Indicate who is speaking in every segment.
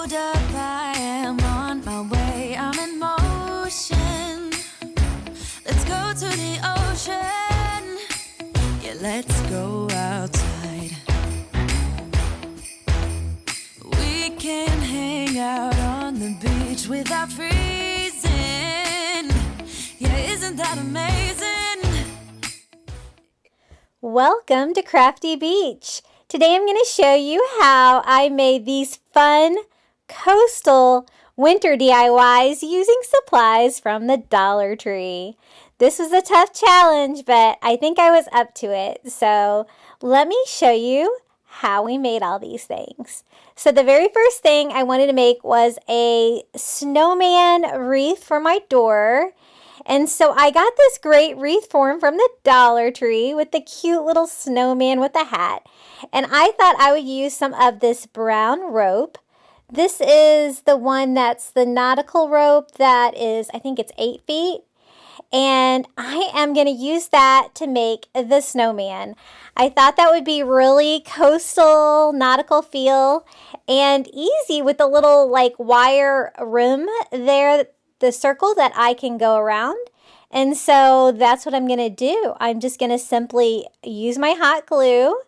Speaker 1: hold up, I am on my way, I'm in motion. Let's go to the ocean. Yeah, let's go outside. We can hang out on the beach without freezing. Yeah, isn't that amazing?
Speaker 2: Welcome to Crafty Beach. Today I'm going to show you how I made these fun coastal winter DIYs using supplies from the Dollar Tree. This was a tough challenge, but I think I was up to it. So let me show you how we made all these things. So the very first thing I wanted to make was a snowman wreath for my door. And so I got this great wreath form from the Dollar Tree with the cute little snowman with a hat. And I thought I would use some of this brown rope. This is the one that's the nautical rope that is, I think it's 8 feet. And I am going to use that to make the snowman. I thought that would be really coastal, nautical feel and easy with the little like wire rim there, the circle that I can go around. And so that's what I'm going to do. I'm just going to simply use my hot glue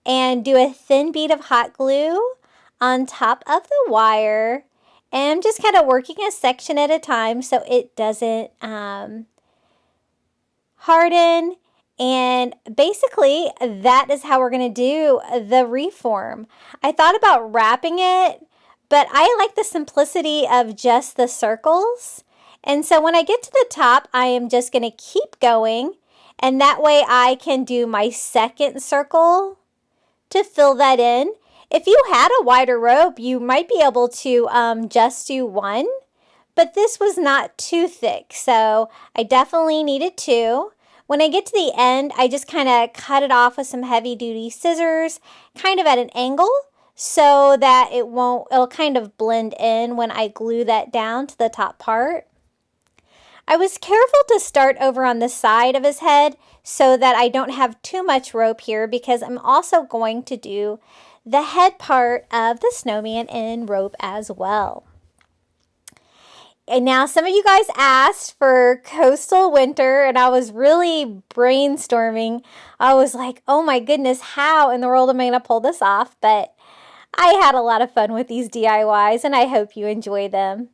Speaker 2: and do a thin bead of hot glue on top of the wire. And I'm just kind of working a section at a time so it doesn't harden. And basically that is how we're going to do the reform. I thought about wrapping it, but I like the simplicity of just the circles. And so when I get to the top, I am just going to keep going. And that way I can do my second circle to fill that in. If you had a wider rope, you might be able to just do one. But this was not too thick, so I definitely needed two. When I get to the end, I just kind of cut it off with some heavy-duty scissors, kind of at an angle, so that it'll kind of blend in when I glue that down to the top part. I was careful to start over on the side of his head so that I don't have too much rope here because I'm also going to do the head part of the snowman in rope as well. And now some of you guys asked for coastal winter and I was really brainstorming. I was like, oh my goodness, how in the world am I going to pull this off? But I had a lot of fun with these DIYs and I hope you enjoy them.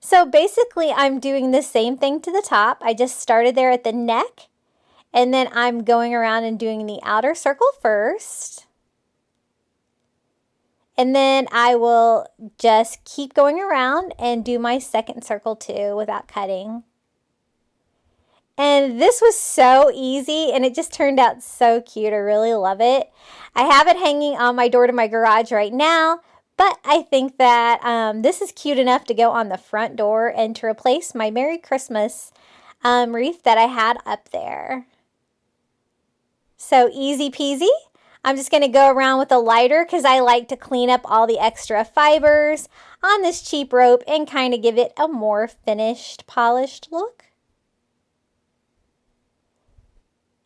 Speaker 2: So basically I'm doing the same thing to the top. I just started there at the neck and then I'm going around and doing the outer circle first. And then I will just keep going around and do my second circle too without cutting. And this was so easy and it just turned out so cute. I really love it. I have it hanging on my door to my garage right now, but I think that this is cute enough to go on the front door and to replace my Merry Christmas wreath that I had up there. So easy peasy. I'm just going to go around with a lighter because I like to clean up all the extra fibers on this cheap rope and kind of give it a more finished, polished look.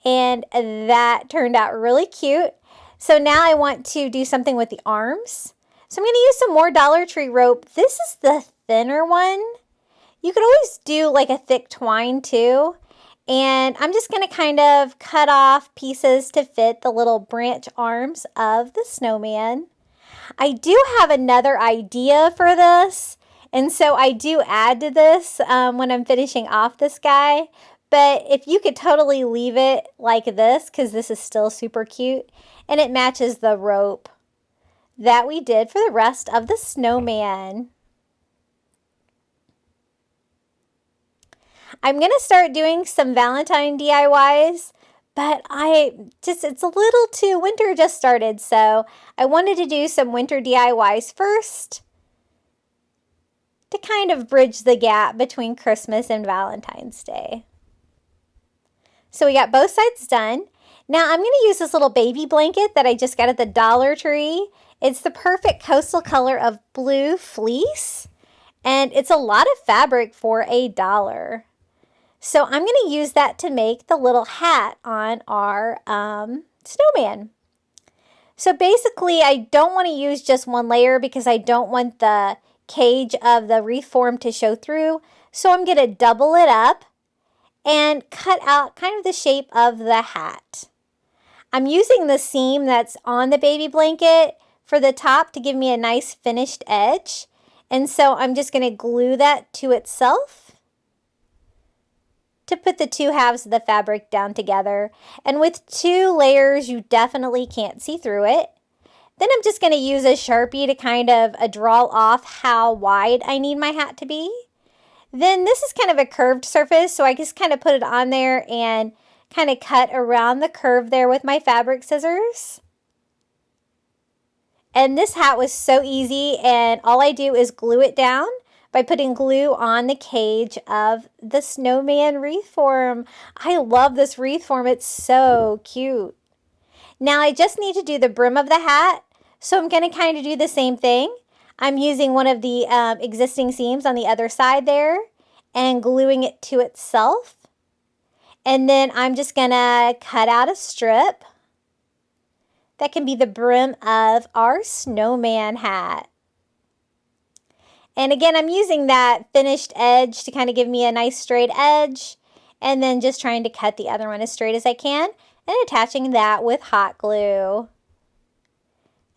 Speaker 2: And that turned out really cute. So now I want to do something with the arms. So I'm going to use some more Dollar Tree rope. This is the thinner one. You could always do like a thick twine too. And I'm just going to kind of cut off pieces to fit the little branch arms of the snowman. I do have another idea for this. And so I do add to this when I'm finishing off this guy. But if you could totally leave it like this, because this is still super cute. And it matches the rope that we did for the rest of the snowman. I'm going to start doing some Valentine DIYs, but it's a little too, winter just started, so I wanted to do some winter DIYs first to kind of bridge the gap between Christmas and Valentine's Day. So we got both sides done. Now I'm going to use this little baby blanket that I just got at the Dollar Tree. It's the perfect coastal color of blue fleece, and it's a lot of fabric for $1. So I'm going to use that to make the little hat on our snowman. So basically, I don't want to use just one layer because I don't want the cage of the wreath form to show through. So I'm going to double it up and cut out kind of the shape of the hat. I'm using the seam that's on the baby blanket for the top to give me a nice finished edge. And so I'm just going to glue that to itself to put the two halves of the fabric down together. And with 2 layers, you definitely can't see through it. Then I'm just going to use a Sharpie to kind of draw off how wide I need my hat to be. Then this is kind of a curved surface, so I just kind of put it on there and kind of cut around the curve there with my fabric scissors. And this hat was so easy, and all I do is glue it down by putting glue on the cage of the snowman wreath form. I love this wreath form. It's so cute. Now I just need to do the brim of the hat, so I'm going to kind of do the same thing. I'm using one of the existing seams on the other side there and gluing it to itself. And then I'm just going to cut out a strip that can be the brim of our snowman hat. And again, I'm using that finished edge to kind of give me a nice straight edge, and then just trying to cut the other one as straight as I can and attaching that with hot glue.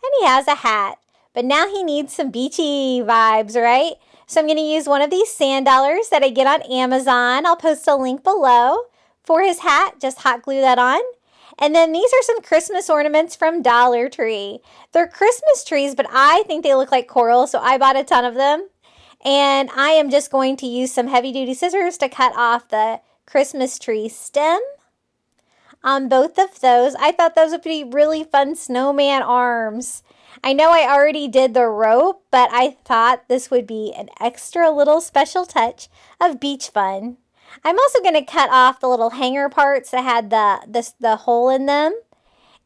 Speaker 2: And he has a hat, but now he needs some beachy vibes, right? So I'm going to use one of these sand dollars that I get on Amazon. I'll post a link below for his hat. Just hot glue that on. And then these are some Christmas ornaments from Dollar Tree. They're Christmas trees, but I think they look like coral, so I bought a ton of them. And I am just going to use some heavy-duty scissors to cut off the Christmas tree stem on both of those. I thought those would be really fun snowman arms. I know I already did the rope, but I thought this would be an extra little special touch of beach fun. I'm also going to cut off the little hanger parts that had the hole in them.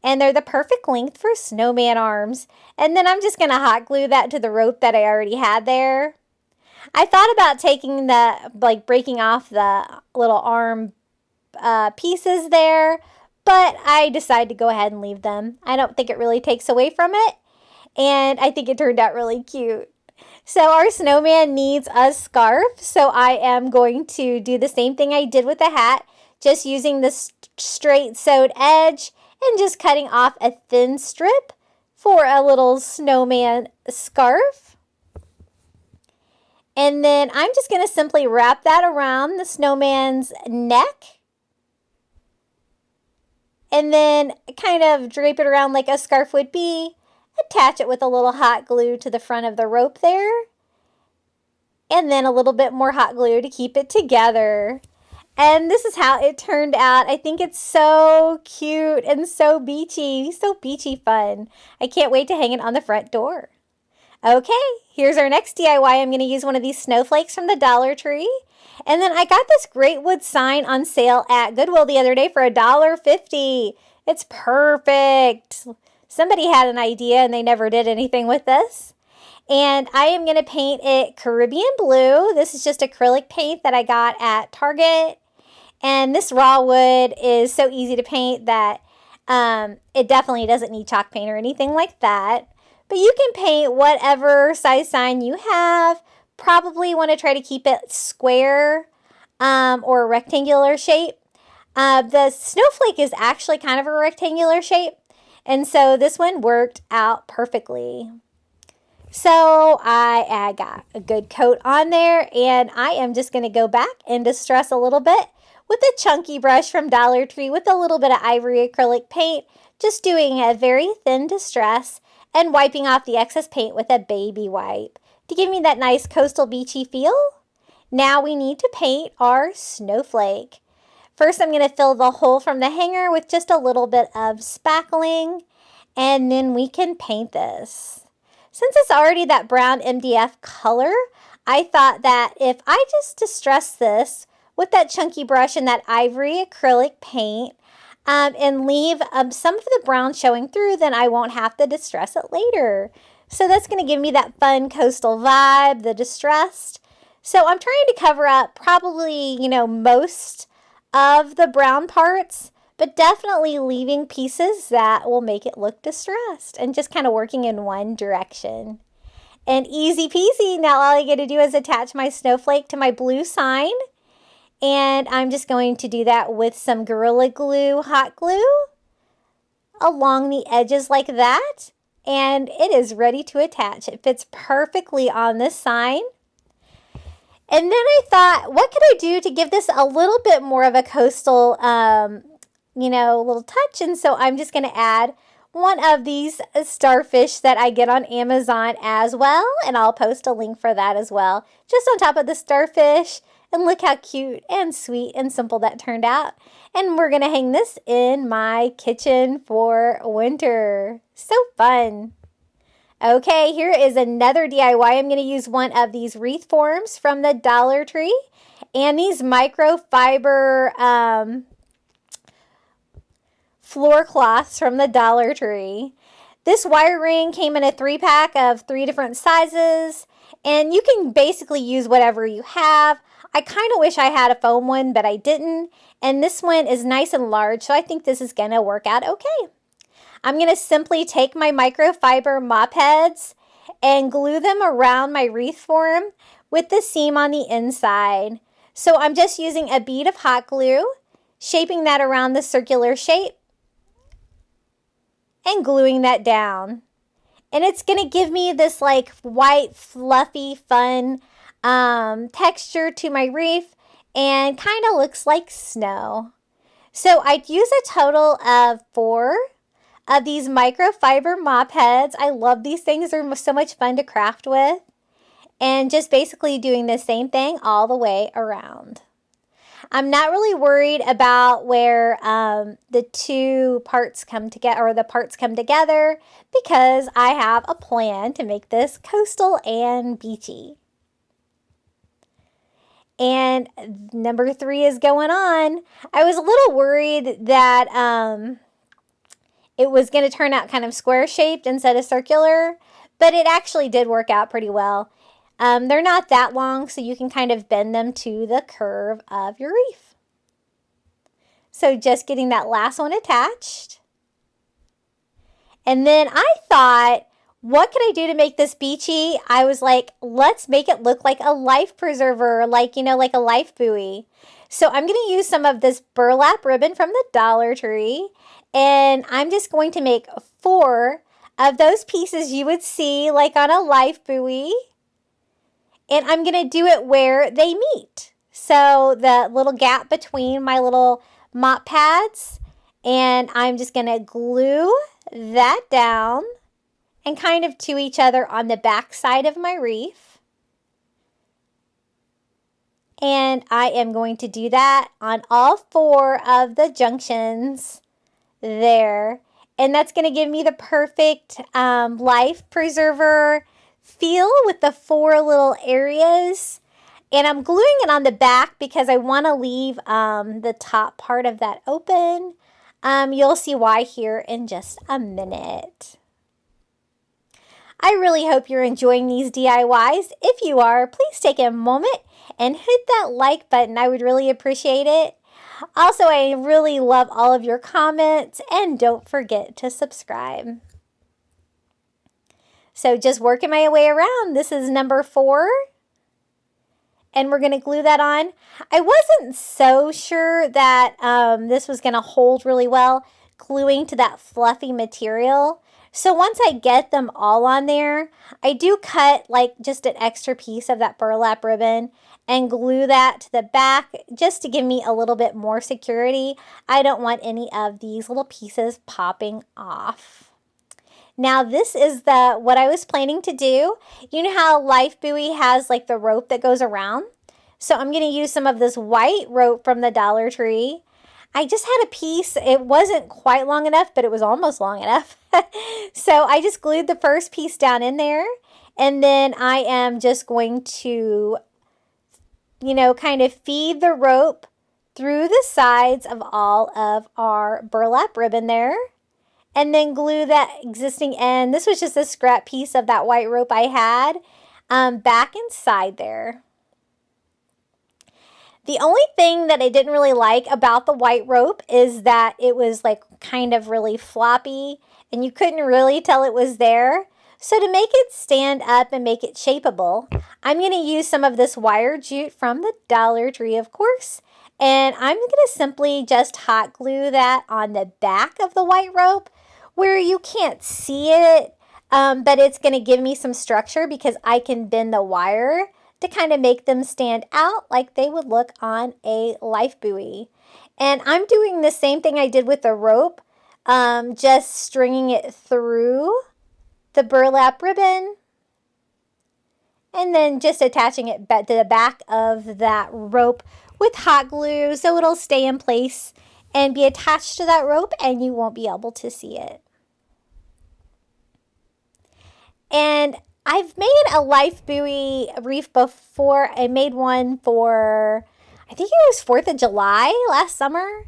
Speaker 2: And they're the perfect length for snowman arms. And then I'm just going to hot glue that to the rope that I already had there. I thought about taking breaking off the little arm pieces there, but I decided to go ahead and leave them. I don't think it really takes away from it. And I think it turned out really cute. So our snowman needs a scarf. So I am going to do the same thing I did with the hat, just using the straight sewed edge and just cutting off a thin strip for a little snowman scarf. And then I'm just going to simply wrap that around the snowman's neck. And then kind of drape it around like a scarf would be. Attach it with a little hot glue to the front of the rope there. And then a little bit more hot glue to keep it together. And this is how it turned out. I think it's so cute and so beachy fun. I can't wait to hang it on the front door. Okay, here's our next DIY. I'm going to use one of these snowflakes from the Dollar Tree. And then I got this great wood sign on sale at Goodwill the other day for $1.50. It's perfect. Somebody had an idea and they never did anything with this. And I am going to paint it Caribbean blue. This is just acrylic paint that I got at Target. And this raw wood is so easy to paint that it definitely doesn't need chalk paint or anything like that. But you can paint whatever size sign you have. Probably want to try to keep it square or a rectangular shape. The snowflake is actually kind of a rectangular shape. And so this one worked out perfectly. So I got a good coat on there, and I am just going to go back and distress a little bit with a chunky brush from Dollar Tree with a little bit of ivory acrylic paint, just doing a very thin distress and wiping off the excess paint with a baby wipe to give me that nice coastal beachy feel. Now we need to paint our snowflake. First, I'm going to fill the hole from the hanger with just a little bit of spackling, and then we can paint this. Since it's already that brown MDF color, I thought that if I just distress this with that chunky brush and that ivory acrylic paint and leave some of the brown showing through, then I won't have to distress it later. So that's going to give me that fun coastal vibe, the distressed. So I'm trying to cover up probably, most of the brown parts, but definitely leaving pieces that will make it look distressed and just kind of working in one direction. And easy peasy, now all I get to do is attach my snowflake to my blue sign. And I'm just going to do that with some Gorilla Glue, hot glue, along the edges like that. And it is ready to attach. It fits perfectly on this sign. And then I thought, what could I do to give this a little bit more of a coastal, little touch? And so I'm just going to add one of these starfish that I get on Amazon as well. And I'll post a link for that as well, just on top of the starfish. And look how cute and sweet and simple that turned out. And we're going to hang this in my kitchen for winter. So fun. Okay, here is another DIY. I'm going to use one of these wreath forms from the Dollar Tree and these microfiber floor cloths from the Dollar Tree. This wire ring came in a 3-pack of 3 different sizes, and you can basically use whatever you have. I kind of wish I had a foam one, but I didn't, and this one is nice and large, so I think this is going to work out okay. I'm going to simply take my microfiber mop heads and glue them around my wreath form with the seam on the inside. So I'm just using a bead of hot glue, shaping that around the circular shape, and gluing that down. And it's going to give me this like white, fluffy, fun texture to my wreath, and kind of looks like snow. So I'd use a total of 4 of these microfiber mop heads. I love these things. They're so much fun to craft with. And just basically doing the same thing all the way around. I'm not really worried about where the two parts come together, or the parts come together, because I have a plan to make this coastal and beachy. And number 3 is going on. I was a little worried that it was going to turn out kind of square shaped instead of circular, but it actually did work out pretty well. They're not that long, so you can kind of bend them to the curve of your wreath. So just getting that last one attached. And then I thought, what could I do to make this beachy? I was like, let's make it look like a life preserver, like a life buoy. So I'm going to use some of this burlap ribbon from the Dollar Tree, and I'm just going to make 4 of those pieces you would see like on a life buoy. And I'm going to do it where they meet. So the little gap between my little mop pads, and I'm just going to glue that down and kind of to each other on the back side of my wreath. And I am going to do that on all 4 of the junctions there. And that's going to give me the perfect life preserver feel with the 4 little areas. And I'm gluing it on the back because I want to leave the top part of that open. You'll see why here in just a minute. I really hope you're enjoying these DIYs. If you are, please take a moment and hit that like button. I would really appreciate it. Also, I really love all of your comments, and don't forget to subscribe. So just working my way around. This is number 4. And we're going to glue that on. I wasn't so sure that this was going to hold really well, gluing to that fluffy material. So once I get them all on there, I do cut like just an extra piece of that burlap ribbon and glue that to the back just to give me a little bit more security. I don't want any of these little pieces popping off. Now this is what I was planning to do. You know how Life Buoy has like the rope that goes around? So I'm going to use some of this white rope from the Dollar Tree. I just had a piece. It wasn't quite long enough, but it was almost long enough. So I just glued the first piece down in there. And then I am just going to, kind of feed the rope through the sides of all of our burlap ribbon there. And then glue that existing end. This was just a scrap piece of that white rope I had back inside there. The only thing that I didn't really like about the white rope is that it was like kind of really floppy and you couldn't really tell it was there. So to make it stand up and make it shapeable, I'm going to use some of this wire jute from the Dollar Tree, of course. And I'm going to simply just hot glue that on the back of the white rope where you can't see it, but it's going to give me some structure because I can bend the wire to kind of make them stand out like they would look on a life buoy. And I'm doing the same thing I did with the rope, just stringing it through the burlap ribbon and then just attaching it to the back of that rope with hot glue so it'll stay in place and be attached to that rope and you won't be able to see it. And I've made a life buoy reef before. I made one for, I think it was 4th of July last summer.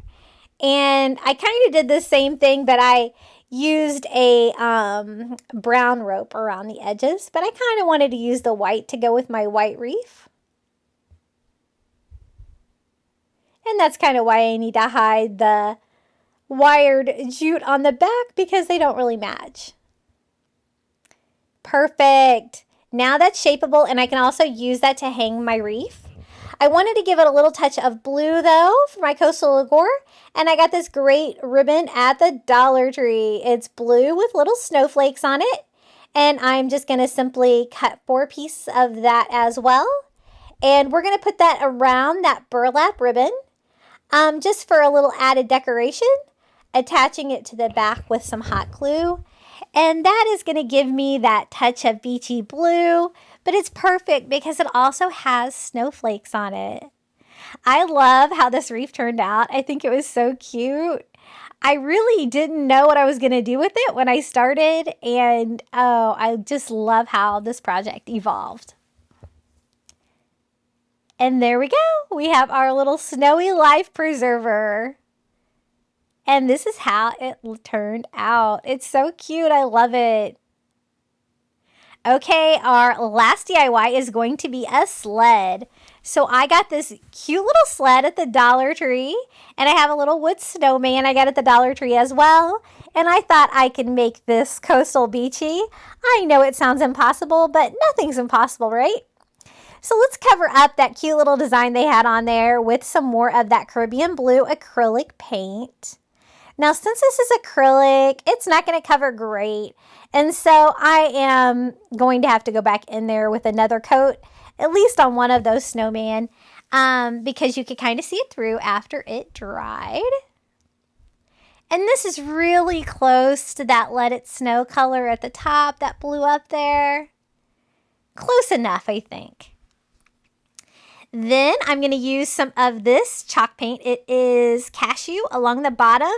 Speaker 2: And I kind of did the same thing, but I used a brown rope around the edges. But I kind of wanted to use the white to go with my white reef. And that's kind of why I need to hide the wired jute on the back because they don't really match. Perfect. Now that's shapeable and I can also use that to hang my reef. I wanted to give it a little touch of blue though for my coastal decor, and I got this great ribbon at the Dollar Tree. It's blue with little snowflakes on it, and I'm just going to simply cut 4 pieces of that as well. And we're going to put that around that burlap ribbon just for a little added decoration, attaching it to the back with some hot glue. And that is going to give me that touch of beachy blue, but it's perfect because it also has snowflakes on it. I love how this reef turned out. I think it was so cute. I really didn't know what I was going to do with it when I started, and oh, I just love how this project evolved. And there we go. We have our little snowy life preserver. And this is how it turned out. It's so cute. I love it. Okay, our last DIY is going to be a sled. So I got this cute little sled at the Dollar Tree. And I have a little wood snowman I got at the Dollar Tree as well. And I thought I could make this coastal beachy. I know it sounds impossible, but nothing's impossible, right? So let's cover up that cute little design they had on there with some more of that Caribbean blue acrylic paint. Now, since this is acrylic, it's not going to cover great. And so I am going to have to go back in there with another coat, at least on one of those snowman, because you could kind of see it through after it dried. And this is really close to that Let It Snow color at the top, that blue up there. Close enough, I think. Then I'm going to use some of this chalk paint. It is cashew along the bottom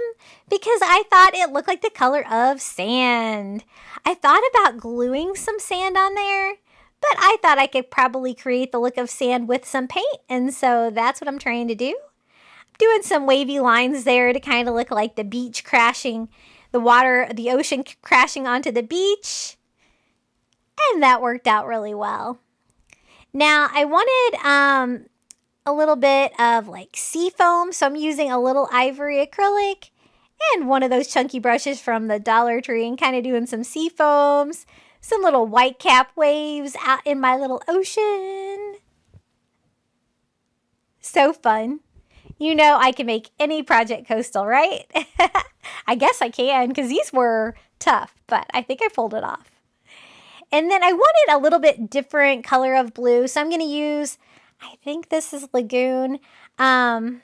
Speaker 2: because I thought it looked like the color of sand. I thought about gluing some sand on there, but I thought I could probably create the look of sand with some paint, and so that's what I'm trying to do. I'm doing some wavy lines there to kind of look like the beach crashing, the ocean crashing onto the beach, and that worked out really well. Now, I wanted a little bit of like sea foam, so I'm using a little ivory acrylic and one of those chunky brushes from the Dollar Tree and kind of doing some sea foams, some little white cap waves out in my little ocean. So fun. You know I can make any project coastal, right? I guess I can because these were tough, but I think I pulled it off. And then I wanted a little bit different color of blue. So I'm going to use, I think this is Lagoon. And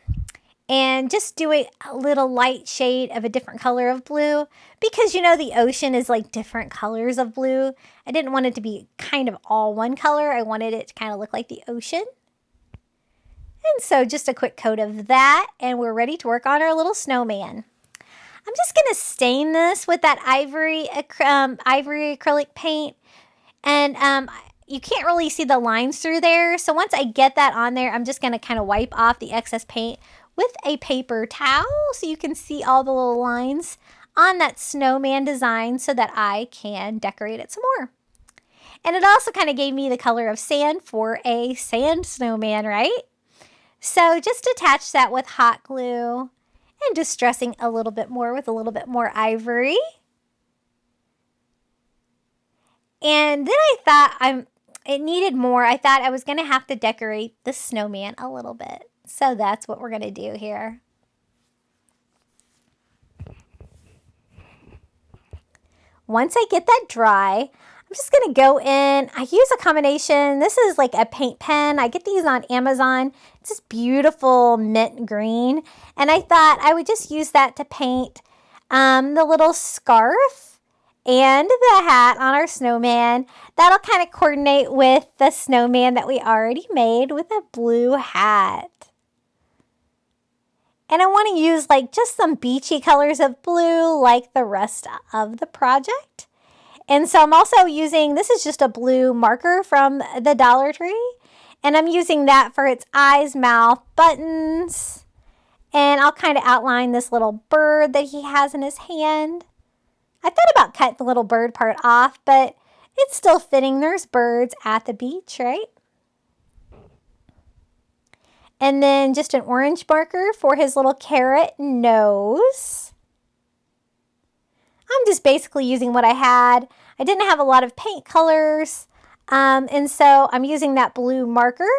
Speaker 2: just doing a little light shade of a different color of blue. Because, you know, the ocean is like different colors of blue. I didn't want it to be kind of all one color. I wanted it to kind of look like the ocean. And so just a quick coat of that. And we're ready to work on our little snowman. I'm just going to stain this with that ivory acrylic paint. And you can't really see the lines through there. So once I get that on there, I'm just going to kind of wipe off the excess paint with a paper towel so you can see all the little lines on that snowman design so that I can decorate it some more. And it also kind of gave me the color of sand for a sand snowman, right? So just attach that with hot glue and distressing a little bit more with a little bit more ivory. And then I thought it needed more. I thought I was going to have to decorate the snowman a little bit. So that's what we're going to do here. Once I get that dry, I'm just going to go in. I use a combination. This is like a paint pen. I get these on Amazon. It's this beautiful mint green. And I thought I would just use that to paint the little scarf and the hat on our snowman. That'll kind of coordinate with the snowman that we already made with a blue hat. And I want to use like just some beachy colors of blue like the rest of the project. And so I'm also using, this is just a blue marker from the Dollar Tree. And I'm using that for its eyes, mouth, buttons. And I'll kind of outline this little bird that he has in his hand. I thought about cutting the little bird part off, but it's still fitting. There's birds at the beach, right? And then just an orange marker for his little carrot nose. I'm just basically using what I had. I didn't have a lot of paint colors. And so I'm using that blue marker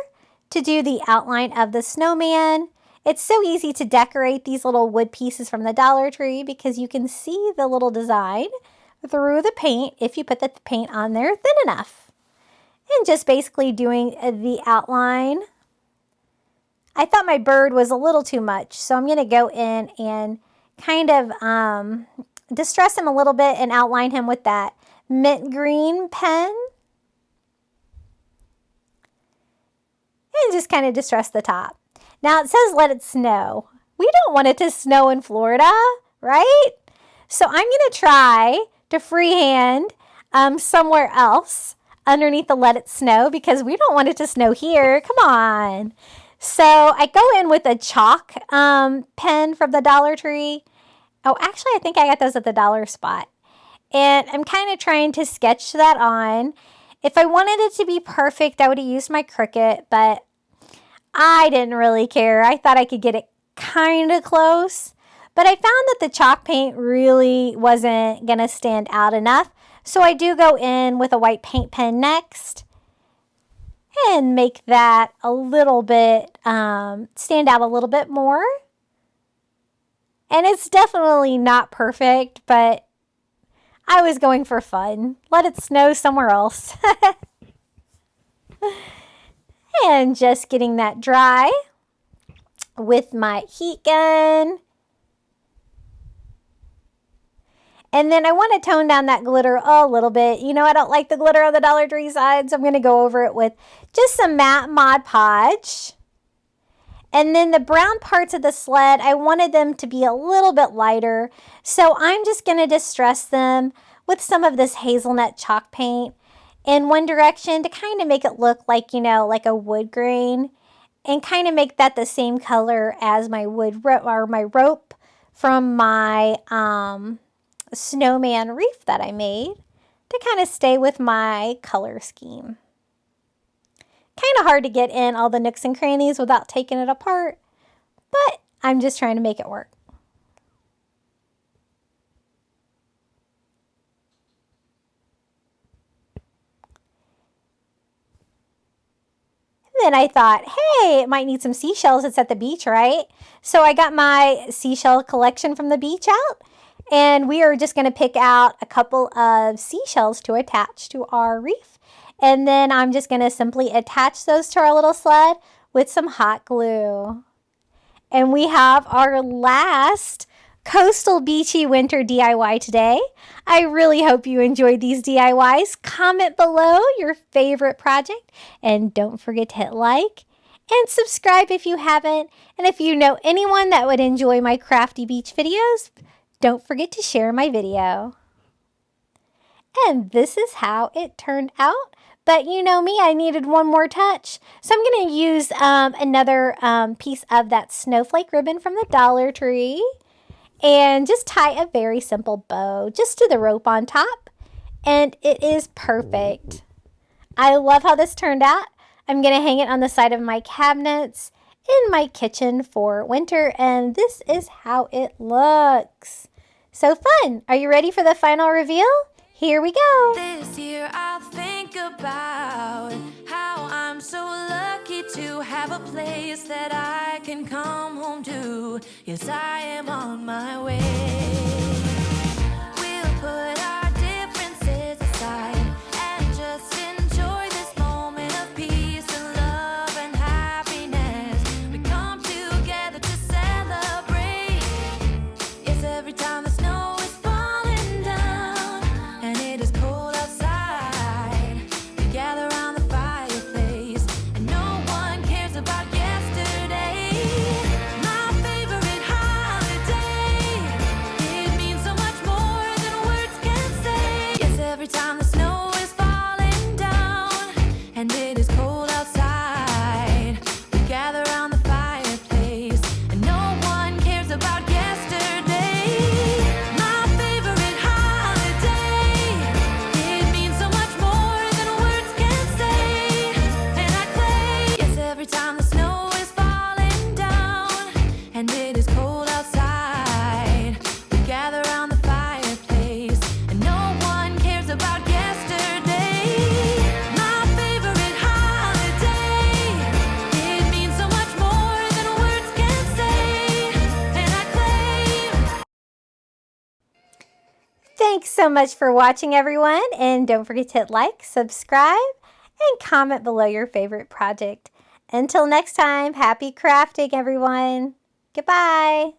Speaker 2: to do the outline of the snowman. It's so easy to decorate these little wood pieces from the Dollar Tree because you can see the little design through the paint if you put the paint on there thin enough. And just basically doing the outline. I thought my bird was a little too much, so I'm going to go in and kind of distress him a little bit and outline him with that mint green pen. And just kind of distress the top. Now it says let it snow. We don't want it to snow in Florida, right? So I'm going to try to freehand somewhere else underneath the let it snow because we don't want it to snow here. Come on. So I go in with a chalk pen from the Dollar Tree. Oh, actually, I think I got those at the Dollar Spot. And I'm kind of trying to sketch that on. If I wanted it to be perfect, I would have used my Cricut, but I didn't really care. I thought I could get it kind of close. But I found that the chalk paint really wasn't going to stand out enough. So I do go in with a white paint pen next. And make that a little bit, stand out a little bit more. And it's definitely not perfect, but I was going for fun. Let it snow somewhere else. And just getting that dry with my heat gun. And then I want to tone down that glitter a little bit. You know, I don't like the glitter on the Dollar Tree side, so I'm going to go over it with just some matte Mod Podge. And then the brown parts of the sled, I wanted them to be a little bit lighter. So I'm just going to distress them with some of this hazelnut chalk paint in one direction to kind of make it look like, you know, like a wood grain. And kind of make that the same color as my wood or my rope from my snowman wreath that I made to kind of stay with my color scheme. Kind of hard to get in all the nooks and crannies without taking it apart, but I'm just trying to make it work. Then I thought, hey, it might need some seashells. It's at the beach, right? So I got my seashell collection from the beach out. And we are just going to pick out a couple of seashells to attach to our wreath. And then I'm just going to simply attach those to our little sled with some hot glue. And we have our last coastal beachy winter DIY today. I really hope you enjoyed these DIYs. Comment below your favorite project. And don't forget to hit like and subscribe if you haven't. And if you know anyone that would enjoy my crafty beach videos, don't forget to share my video. And this is how it turned out. But you know me, I needed one more touch. So I'm going to use another piece of that snowflake ribbon from the Dollar Tree. And just tie a very simple bow just to the rope on top. And it is perfect. I love how this turned out. I'm going to hang it on the side of my cabinets. in my kitchen for winter, and this is how it looks. So fun! Are you ready for the final reveal? Here we go!
Speaker 1: This year I'll think about how I'm so lucky to have a place that I can come home to. Yes, I am on my way. We'll put our differences aside and just enjoy this moment of peace and love and happiness. We come together to celebrate. Yes, every time the snow is falling down and it is cold outside, we gather around the fireplace and no one cares about yesterday. My favorite holiday, it means so much more than words can say. Yes, every time the snow is falling down and it is cold outside, we gather around the fireplace and no one cares about yesterday. My favorite holiday, it means so much more than words can say. And I claim, yes, every time the snow is falling down and it is cold outside, we gather around the fireplace and no one cares about yesterday. My favorite holiday, it means so much more than words can say. And I claim.
Speaker 2: Thanks so much for watching, everyone, and don't forget to hit like, subscribe, and comment below your favorite project. Until next time, happy crafting, everyone. Goodbye.